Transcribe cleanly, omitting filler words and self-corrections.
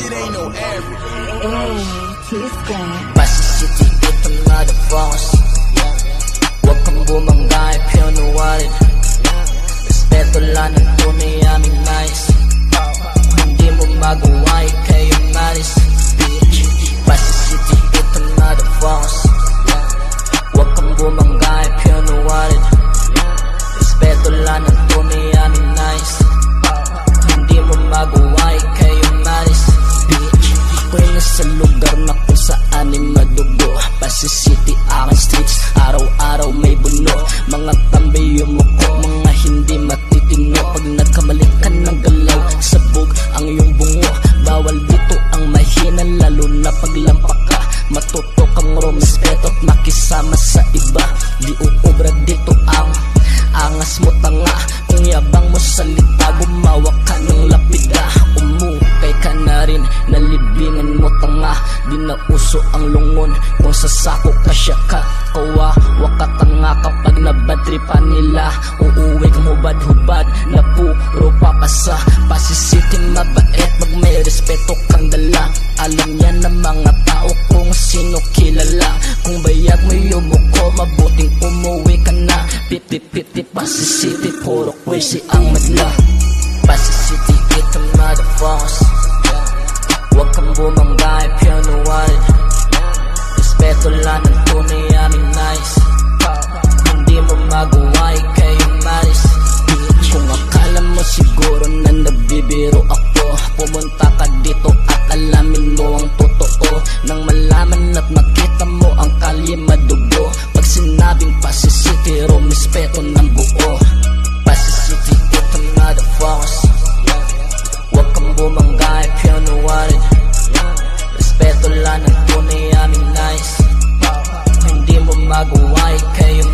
shit ain't no average. Pasig City, ito motherfuckers. Huwag kang bumangga if you're no worried. Respeto lang ang tunay aming nice. Hindi mo magawa, ikay yung maris. Pasig City, ito motherfuckers. Huwag kang bumangga if you're no worried. Respeto lang ang tunay aming nice. Hindi mo magawa, ikay yung maris. Ako'y nasa lugar na kung saan ay madugo. Pasig City, aking streets, araw-araw may buno. Mga tambay yumuko, mga hindi matitino. Pag nagkamali ka ng galaw, sabog ang iyong bungo. Bawal dito ang mahina, lalo na paglampak ka. Matuto kang rumispeto at makisama sa iba. Di uubra dito ang angas mo tanga. Kung yabang mo salita, gumawa ka ng lapida. Umukay ka na rin, nalibingan mo tanga. Di na uso ang lungon, kung sasako ka siya ka. Kawawa ka tanga kapag nabadripan nila. Uuwi kang hubad-hubad na puro papasa. Pasig City mabait, pag may respeto kang dala. Alam niya ng mga tao kung sino kilala. Kung bayag mo yumuko, mabuting umuwi ka na. Piti-piti Pasig City, puro kwesi ang madla. Pasig City, ito motherfuckers. Huwag kang bumangga if you're no worried. Respeto lang ang tunay aming nice. Hindi mo magawa, ikay yung maris. Kung akala mo siguro na nagbibiro ako, pumunta ka dito at alamin mo ang totoo. Nang malaman at makita mo ang kalye madugo. Pag sinabing Pasig City, rumispeto ng buo. Pasig City, ito motherfuckers. Huwag kang bumangga if you're no worried. Respeto lang ang tunay aming nice. Hindi mo magawa, ikay yung